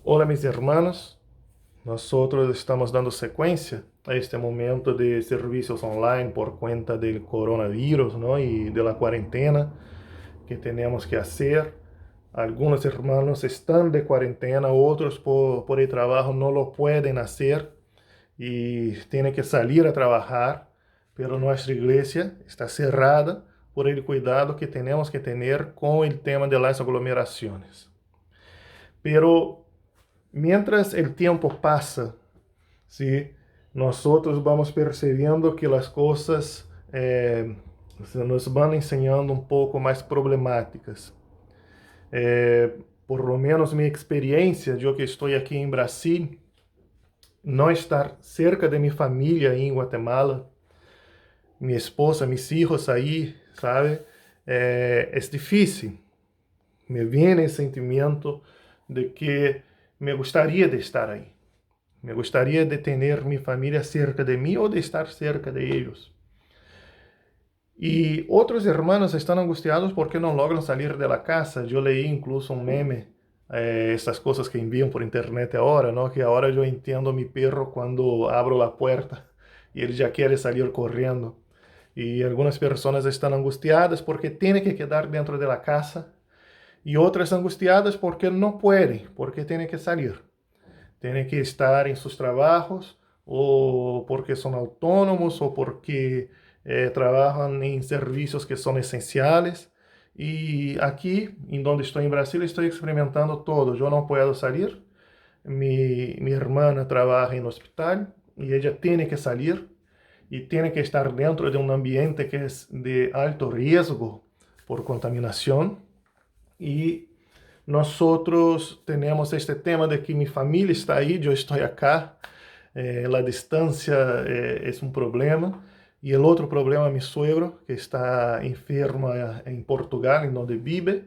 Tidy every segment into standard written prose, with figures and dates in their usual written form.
Hola mis hermanos, nosotros estamos dando secuencia a este momento de servicios online por cuenta del coronavirus, ¿no? Y de la cuarentena que tenemos que hacer. Algunos hermanos están de cuarentena, otros por el trabajo no lo pueden hacer y tienen que salir a trabajar, pero nuestra iglesia está cerrada por el cuidado que tenemos que tener con el tema de las aglomeraciones. Pero mientras el tiempo pasa, ¿sí? Nosotros vamos percibiendo que las cosas se nos van enseñando un poco más problemáticas. Por lo menos mi experiencia, yo que estoy aquí en Brasil, no estar cerca de mi familia ahí en Guatemala, mi esposa, mis hijos ahí, ¿sabe? Es difícil. Me viene el sentimiento de que me gustaría de estar ahí. Me gustaría de tener mi familia cerca de mí o de estar cerca de ellos. Y otros hermanos están angustiados porque no logran salir de la casa. Yo leí incluso un meme, estas cosas que envían por internet ahora, ¿no? Que ahora yo entiendo a mi perro cuando abro la puerta y él ya quiere salir corriendo. Y algunas personas están angustiadas porque tienen que quedar dentro de la casa y otras angustiadas porque no pueden, porque tienen que salir. Tienen que estar en sus trabajos o porque son autónomos o porque trabajan en servicios que son esenciales. Y aquí, en donde estoy en Brasil, estoy experimentando todo. Yo no puedo salir. Mi hermana trabaja en hospital y ella tiene que salir y tiene que estar dentro de un ambiente que es de alto riesgo por contaminación. Y nosotros tenemos este tema de que mi familia está ahí, yo estoy acá, la distancia es un problema. Y el otro problema, mi suegro, que está enfermo en Portugal, en donde vive.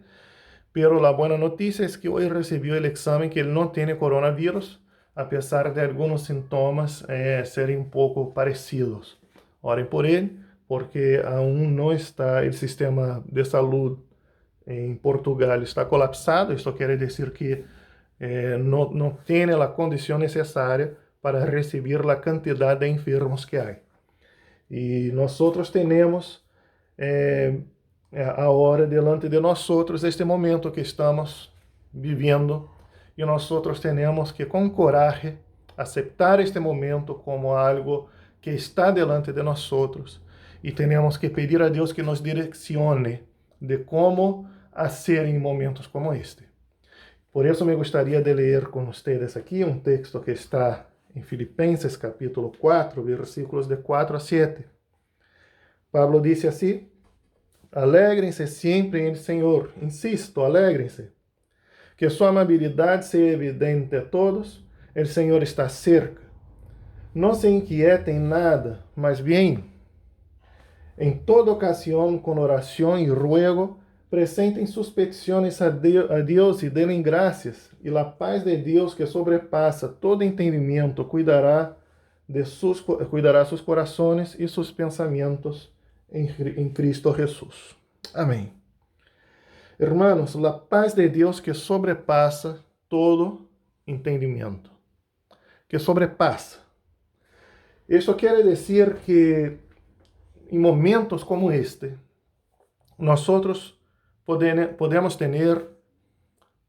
Pero la buena noticia es que hoy recibió el examen que él no tiene coronavirus, a pesar de algunos síntomas serem un poco parecidos. Orem por él, porque aún no está el sistema de salud em Portugal está colapsado. Isto quer dizer que não tem a condição necessária para receber a quantidade de enfermos que há. E nós temos agora delante de nós este momento que estamos vivendo e nós temos que com coragem aceitar este momento como algo que está delante de nós e temos que pedir a Deus que nos direcione de como hacer em momentos como este. Por isso me gostaria de ler com vocês aqui um texto que está em Filipenses capítulo 4, versículos de 4 a 7. Pablo disse assim: Alegrem-se sempre em Senhor. Insisto, alegrem-se. Que sua amabilidade seja evidente a todos. O Senhor está cerca. Não se inquietem em nada, mas bem, em toda ocasião, com oração e ruego, presentem sus peticiones a Dios y denle gracias, y la paz de Dios que sobrepasa todo entendimiento cuidará sus corazones y sus pensamientos en Cristo Jesús. Amén. Hermanos, la paz de Dios que sobrepasa todo entendimiento, que sobrepasa. Eso quiere decir que en momentos como este, nosotros podemos ter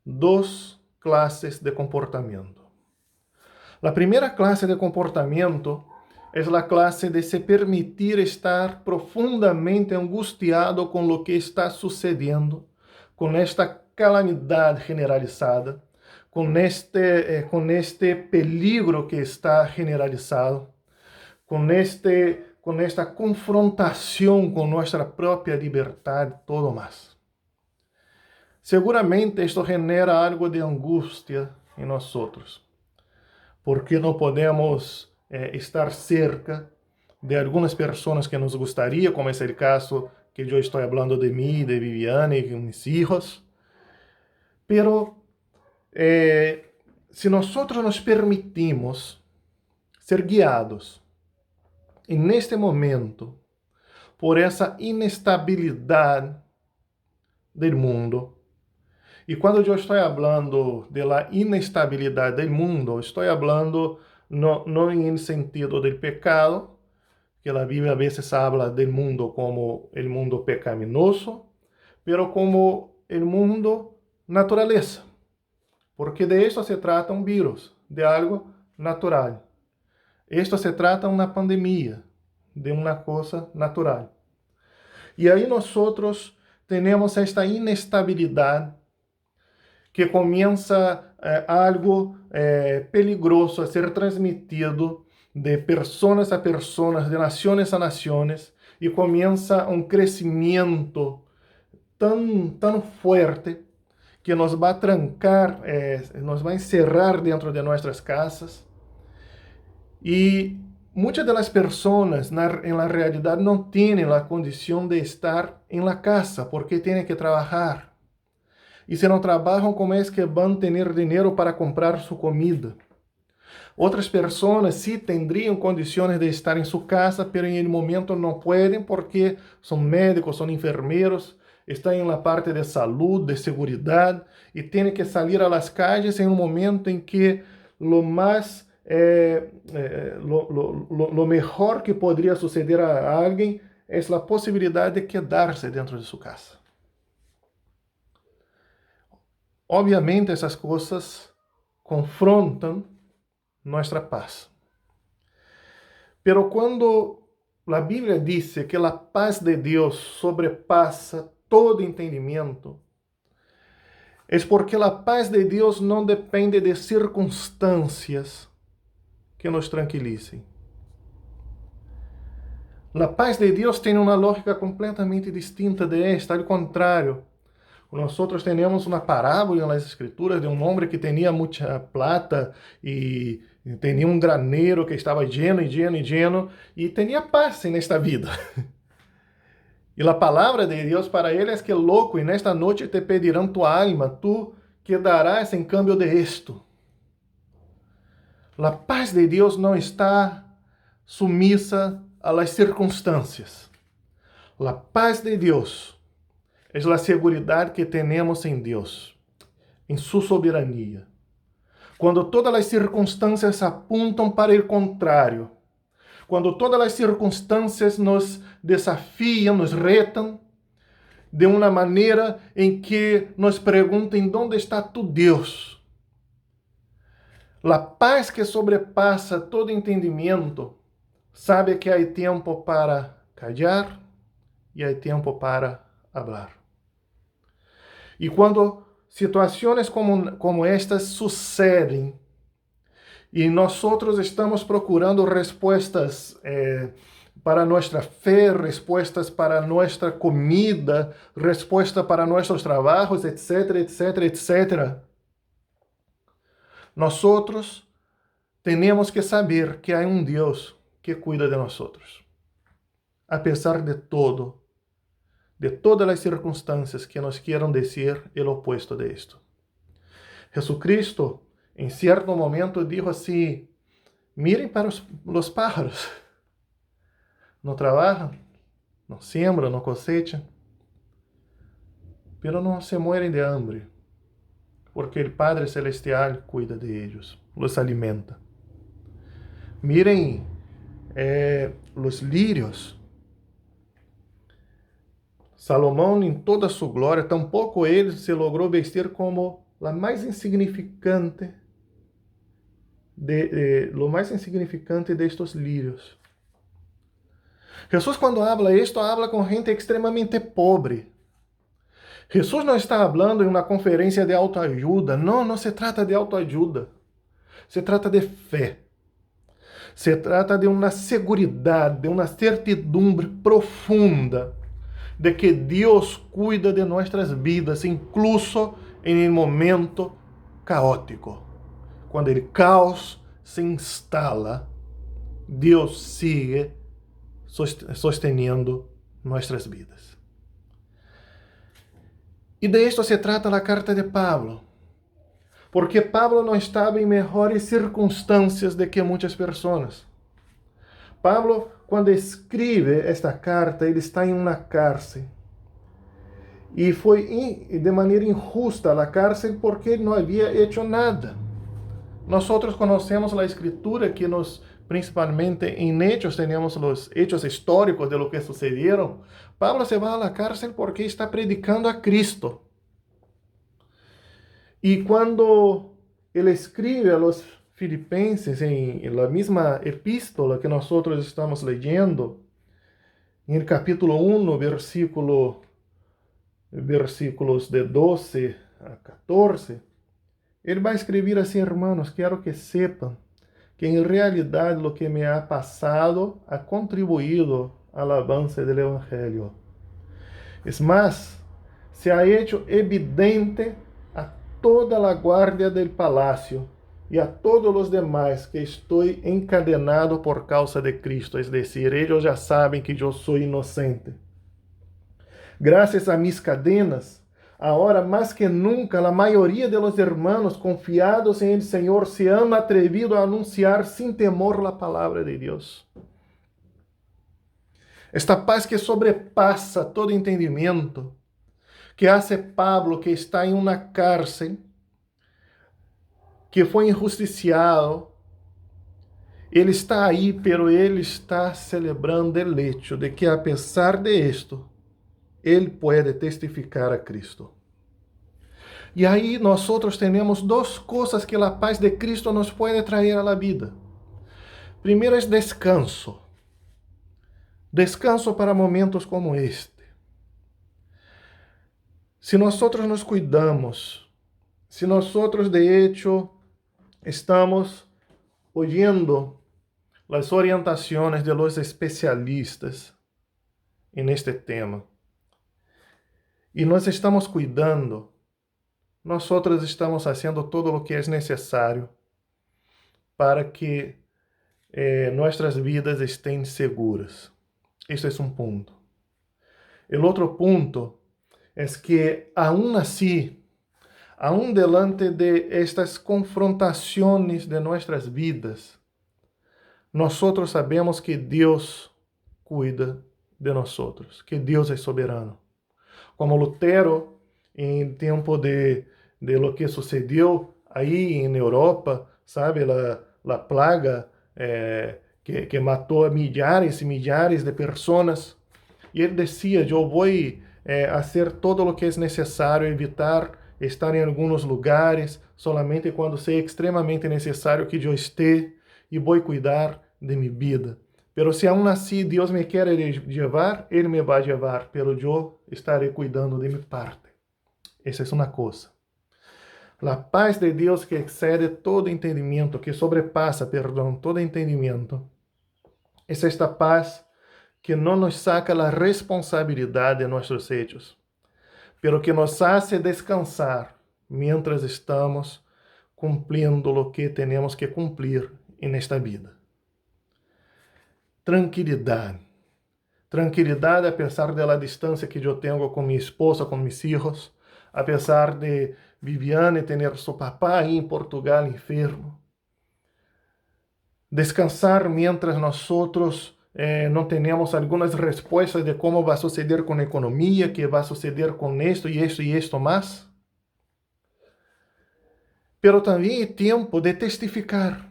duas classes de comportamento. A primeira classe de comportamento é a classe de se permitir estar profundamente angustiado com o que está sucedendo, com esta calamidade generalizada, com este peligro que está generalizado, com esta confrontação com nossa própria liberdade, todo mais. Seguramente esto genera algo de angústia em nós outros, porque não podemos estar cerca de algumas pessoas que nos gostaria, como é o caso que eu estou falando de mim, de Viviane e meus filhos. Pero se nós nos permitimos ser guiados neste momento por essa inestabilidade do mundo, Y cuando yo estoy hablando de la inestabilidad del mundo, estoy hablando no en el sentido del pecado, que la Biblia a veces habla del mundo como el mundo pecaminoso, pero como el mundo naturaleza, porque de eso se trata un virus, de algo natural. Esto se trata de una pandemia, de una cosa natural. Y ahí nosotros tenemos esta inestabilidad que comienza algo peligroso a ser transmitido de personas a personas, de naciones a naciones, y comienza un crecimiento tan fuerte que nos va a trancar, nos va a encerrar dentro de nuestras casas. Y muchas de las personas en la realidad no tienen la condición de estar en la casa porque tienen que trabajar. Y si no trabajan, ¿cómo es que van a tener dinero para comprar su comida? Otras personas sí tendrían condiciones de estar en su casa, pero en el momento no pueden porque son médicos, son enfermeros, están en la parte de salud, de seguridad, y tienen que salir a las calles en un momento en que lo más, lo mejor que podría suceder a alguien es la posibilidad de quedarse dentro de su casa. Obviamente essas coisas confrontam nossa paz. Pero quando a Bíblia diz que a paz de Deus sobrepassa todo entendimento, é porque a paz de Deus não depende de circunstâncias que nos tranquilizem. A paz de Deus tem uma lógica completamente distinta de esta, ao contrário. Nosotros teníamos una parábola en las escrituras de un hombre que tenía mucha plata y tenía un granero que estaba lleno y lleno y lleno y tenía paz en esta vida. Y la palabra de Dios para él es que loco, en esta noche te pedirán tu alma, tú quedarás en cambio de esto. La paz de Dios no está sumisa a las circunstancias. La paz de Dios es la seguridad que tenemos en Dios, en su soberanía. Cuando todas las circunstancias apuntan para el contrario, cuando todas las circunstancias nos desafían, nos retan, de una manera en que nos pregunten, ¿dónde está tu Dios? La paz que sobrepasa todo entendimiento sabe que hay tiempo para callar y hay tiempo para hablar. E quando situações como estas sucedem e nós estamos procurando respostas para nossa fé, respostas para nossa comida, resposta para nossos trabalhos, etc, etc, etc. Nós temos que saber que há um Deus que cuida de nós. A pesar de todo, de todas as circunstâncias que nos quieran dizer o opuesto de esto. Jesucristo, em certo momento, dijo assim: miren para os pájaros. Não trabalham, não siembram, não cosecham, pero não se mueren de hambre, porque o Padre Celestial cuida de ellos, los alimenta. Miren los lírios. Salomão, em toda sua glória, tampouco ele se logrou vestir como a mais insignificante lo mais insignificante de estos lírios. Jesus, quando habla esto, habla com gente extremamente pobre. Jesus não está falando em uma conferência de autoajuda. Não se trata de autoajuda. Se trata de fé. Se trata de uma seguridade, de uma certidumbre profunda de que Deus cuida de nossas vidas, incluso em um momento caótico. Quando o caos se instala, Deus sigue sosteniendo nossas vidas. E de esto se trata a carta de Pablo. Porque Pablo não estava em melhores circunstâncias do que muitas pessoas. Pablo, quando escreve esta carta, ele está em uma cárcel. y fue de manera injusta a la cárcel porque él no había hecho nada. Nosotros conocemos la escritura que principalmente en Hechos, tenemos los hechos históricos de lo que sucedieron. Pablo se va a la cárcel porque está predicando a Cristo. Y cuando él escribe a los filipenses en la misma epístola que nosotros estamos leyendo, en el capítulo 1, versículos de 12 a 14, él va a escribir así: hermanos, quiero que sepan que en realidad lo que me ha pasado ha contribuido al avance del Evangelio. Es más, se ha hecho evidente a toda la guardia del palacio y a todos los demás que estoy encadenado por causa de Cristo. Es decir, ellos ya saben que yo soy inocente. Gracias a mis cadenas, ahora más que nunca, la mayoría de los hermanos confiados en el Señor se han atrevido a anunciar sin temor la palabra de Dios. Esta paz que sobrepasa todo entendimiento, que hace Pablo, que está en una cárcel, que fue injusticiado, él está ahí, pero él está celebrando el hecho de que a pesar de esto, él puede testificar a Cristo. Y ahí nosotros tenemos dos cosas que la paz de Cristo nos puede traer a la vida. Primero es descanso. Descanso para momentos como este. Si nosotros nos cuidamos, si nosotros de hecho estamos oyendo las orientaciones de los especialistas en este tema, y nos estamos cuidando, nosotros estamos haciendo todo lo que es necesario para que nuestras vidas estén seguras. Este es un punto. El otro punto es que aún así, aún delante de estas confrontaciones de nuestras vidas, nosotros sabemos que Dios cuida de nosotros, que Dios es soberano. Como Lutero, en tiempo de lo que sucedió ahí en Europa, sabe, la plaga que mató a millares y millares de personas. Y él decía: yo voy a hacer todo lo que es necesario, evitar estar en algunos lugares, solamente cuando sea extremadamente necesario que yo esté, y voy a cuidar de mi vida. Pero si aún así Dios me quiere llevar, Él me va a llevar, pero yo estaré cuidando de mi parte. Esa es una cosa. La paz de Dios que excede todo entendimiento, que sobrepasa, todo entendimiento, es esta paz que no nos saca la responsabilidad de nuestros hechos, pero que nos hace descansar mientras estamos cumpliendo lo que tenemos que cumplir en esta vida. Tranquilidad. Tranquilidad a pesar de la distancia que yo tengo con mi esposa, con mis hijos, a pesar de Viviane tener su papá ahí en Portugal enfermo. Descansar mientras nosotros no tenemos algunas respuestas de cómo va a suceder con la economía, qué va a suceder con esto y esto y esto más. Pero también es tiempo de testificar.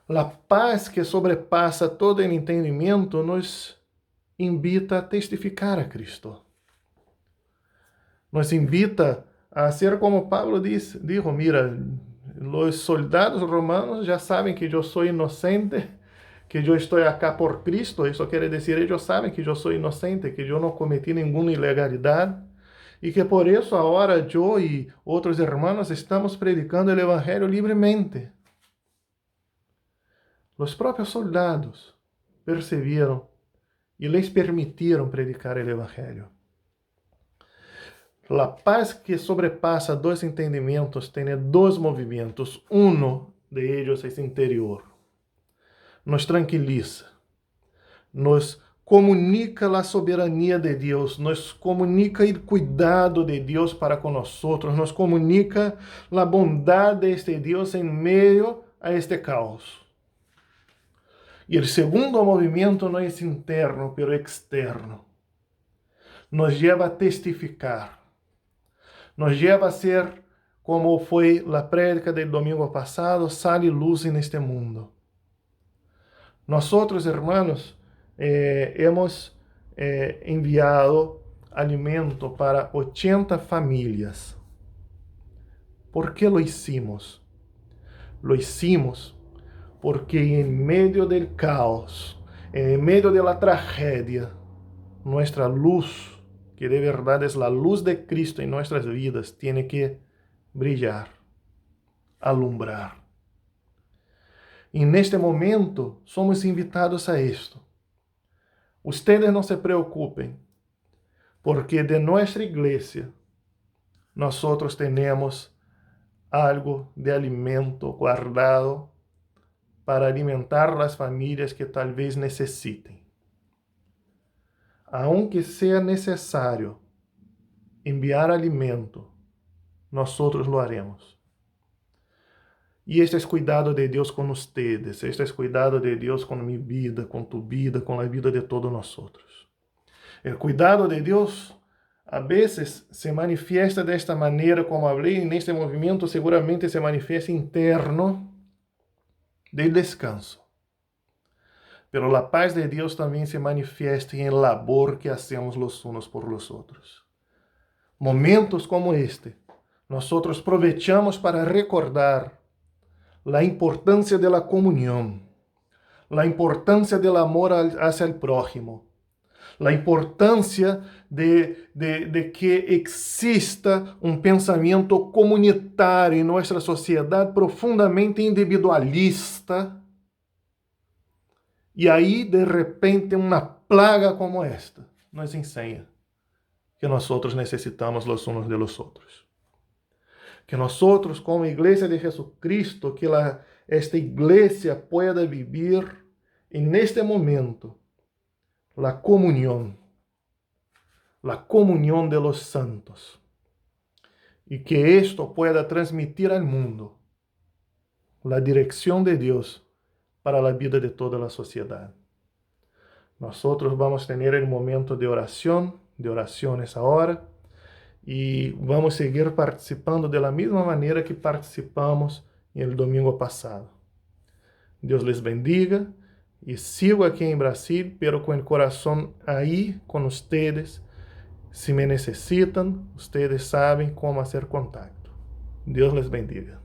La paz que sobrepasa todo el entendimiento nos invita a testificar a Cristo. Nos invita a hacer como Pablo dijo: mira, los soldados romanos ya saben que yo soy inocente, que yo estoy acá por Cristo. Eso quiere decir, ellos saben que yo soy inocente, que yo no cometí ninguna ilegalidad, y que por eso ahora yo y otros hermanos estamos predicando el Evangelio libremente. Los propios soldados percibieron y les permitieron predicar el Evangelio. La paz que sobrepasa dos entendimientos tiene dos movimientos. Uno de ellos es interior. Nos tranquiliza, nos comunica la soberanía de Dios, nos comunica el cuidado de Dios para con nosotros, nos comunica la bondad de este Dios en medio a este caos. Y el segundo movimiento no es interno, pero externo. nos lleva a testificar, nos lleva a ser, como foi a prédica do domingo passado, sal e luz neste mundo. Nós, hermanos, hemos enviado alimento para 80 famílias. ¿Por qué lo hicimos? Lo hicimos porque en medio del caos, en medio de la tragedia, nuestra luz, que de verdad es la luz de Cristo en nuestras vidas, tiene que brillar, alumbrar. Y en este momento somos invitados a esto. Ustedes no se preocupen, porque de nuestra iglesia nosotros tenemos algo de alimento guardado para alimentar las familias que tal vez necesiten. Aunque sea necesario enviar alimento, nosotros lo haremos. Y este es cuidado de Dios con ustedes, este es cuidado de Dios con mi vida, con tu vida, con la vida de todos nosotros. El cuidado de Dios a veces se manifiesta de esta manera, como hablé, en este movimiento seguramente se manifiesta interno del descanso. Pero la paz de Dios también se manifiesta en el labor que hacemos los unos por los otros. Momentos como este, nosotros aprovechamos para recordar la importancia de la comunión, la importancia del amor hacia el prójimo, la importancia de que exista un pensamiento comunitario en nuestra sociedad profundamente individualista. Y ahí, de repente, una plaga como esta nos enseña que nosotros necesitamos los unos de los otros. Que nosotros, como Iglesia de Jesucristo, que esta iglesia pueda vivir en este momento la comunión de los santos. Y que esto pueda transmitir al mundo la dirección de Dios para la vida de toda la sociedad. Nosotros vamos a tener el momento de oraciones ahora, y vamos a seguir participando de la misma manera que participamos en el domingo pasado. Dios les bendiga, y sigo aquí en Brasil, pero con el corazón ahí con ustedes. Si me necesitan, ustedes saben cómo hacer contacto. Dios les bendiga.